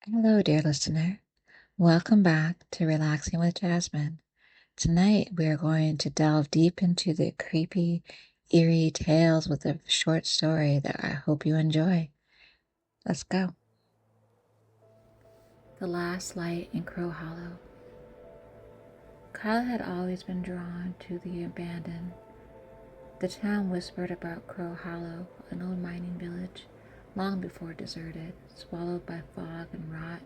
Hello, dear listener. Welcome back to Relaxing with Jasmine. Tonight, we are going to delve deep into the creepy, eerie tales with a short story that I hope you enjoy. Let's go. The Last Light in Crow Hollow. Kyle had always been drawn to the abandoned. The town whispered about Crow Hollow, an old mining village, long before deserted, swallowed by fog and rot.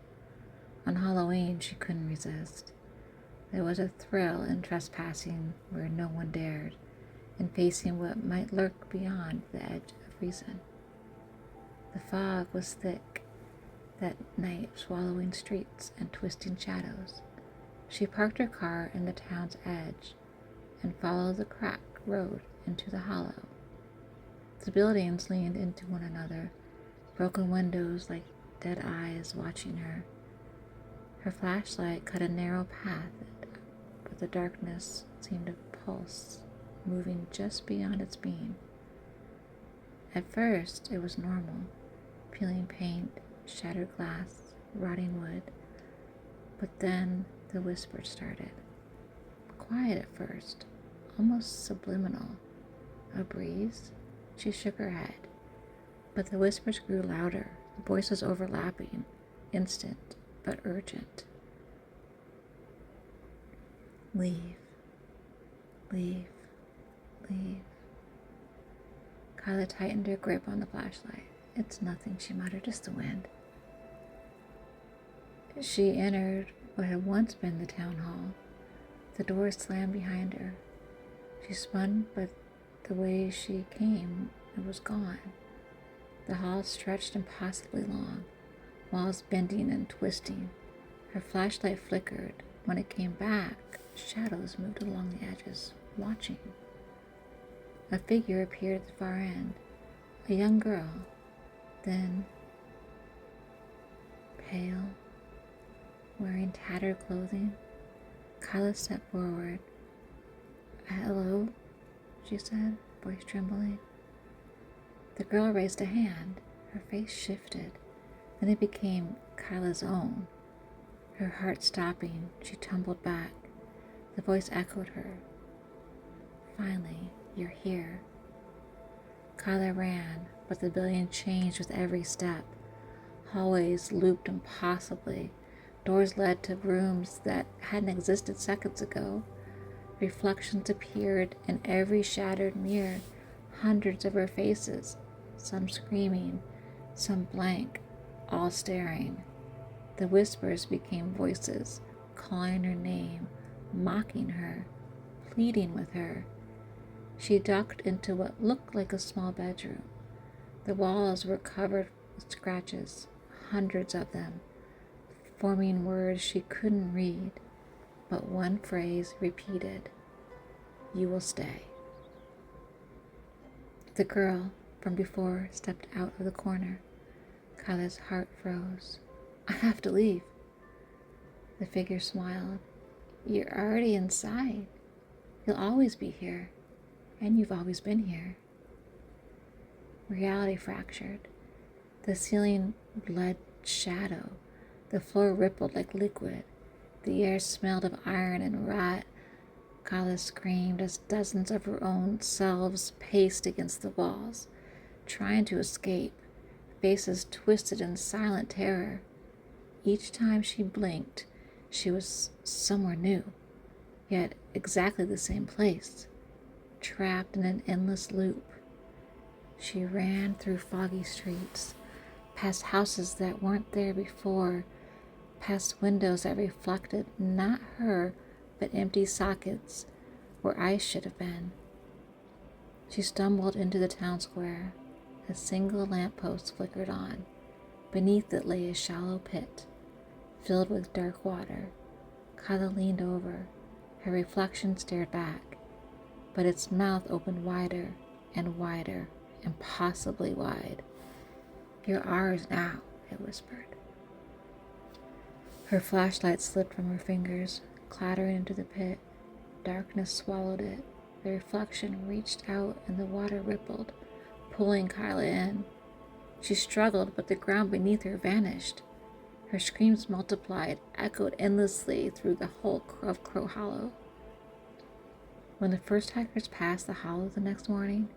On Halloween, she couldn't resist. There was a thrill in trespassing where no one dared, and facing what might lurk beyond the edge of reason. The fog was thick that night, swallowing streets and twisting shadows. She parked her car in the town's edge and followed the cracked road into the hollow. The buildings leaned into one another, broken windows like dead eyes watching her. Her flashlight cut a narrow path, but the darkness seemed to pulse, moving just beyond its beam. At first, it was normal, peeling paint, shattered glass, rotting wood. But then the whispers started. Quiet at first, almost subliminal. A breeze? She shook her head. But the whispers grew louder, voices overlapping, instant but urgent. Leave. Leave. Leave. Kyla tightened her grip on the flashlight. It's nothing, she muttered, just the wind. She entered what had once been the town hall. The door slammed behind her. She spun, but the way she came, it was gone. The hall stretched impossibly long, walls bending and twisting. Her flashlight flickered. When it came back, shadows moved along the edges, watching. A figure appeared at the far end, a young girl, then pale, wearing tattered clothing. Kyla stepped forward. Hello, she said, voice trembling. The girl raised a hand. Her face shifted. Then it became Kyla's own. Her heart stopping, she tumbled back. The voice echoed her. Finally, you're here. Kyla ran, but the building changed with every step. Hallways looped impossibly. Doors led to rooms that hadn't existed seconds ago. Reflections appeared in every shattered mirror, hundreds of her faces, some screaming, some blank, all staring. The whispers became voices, calling her name, mocking her, pleading with her. She ducked into what looked like a small bedroom. The walls were covered with scratches, hundreds of them, forming words she couldn't read, but one phrase repeated, "You will stay." The girl from before stepped out of the corner. Kyla's heart froze. I have to leave. The figure smiled. You're already inside. You'll always be here, and you've always been here. Reality fractured. The ceiling bled shadow. The floor rippled like liquid. The air smelled of iron and rot. Kyla screamed as dozens of her own selves paced against the walls, trying to escape, faces twisted in silent terror. Each time she blinked, she was somewhere new, yet exactly the same place, trapped in an endless loop. She ran through foggy streets, past houses that weren't there before, past windows that reflected not her, but empty sockets where ice should have been. She stumbled into the town square. A single lamppost flickered on. Beneath it lay a shallow pit, filled with dark water. Kyla leaned over. Her reflection stared back, but its mouth opened wider and wider, impossibly wide. You're ours now, it whispered. Her flashlight slipped from her fingers, clattering into the pit. Darkness swallowed it. The reflection reached out and the water rippled, pulling Kyla in. She struggled, but the ground beneath her vanished. Her screams multiplied, echoed endlessly through the whole of Crow Hollow. When the first hikers passed the hollow the next morning,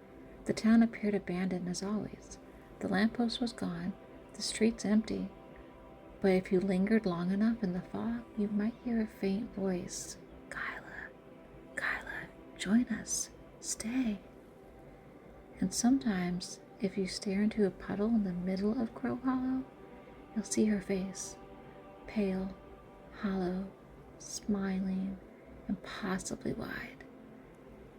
the town appeared abandoned as always. The lamppost was gone, the streets empty, but if you lingered long enough in the fog, you might hear a faint voice. Kyla, join us. Stay. And sometimes, if you stare into a puddle in the middle of Crow Hollow, you'll see her face. Pale, hollow, smiling, impossibly wide,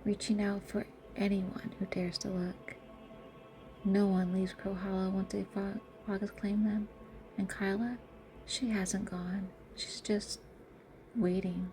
reaching out for anyone who dares to look. No one leaves Crow Hollow once a fog has claimed them, and Kyla, she hasn't gone. She's just waiting.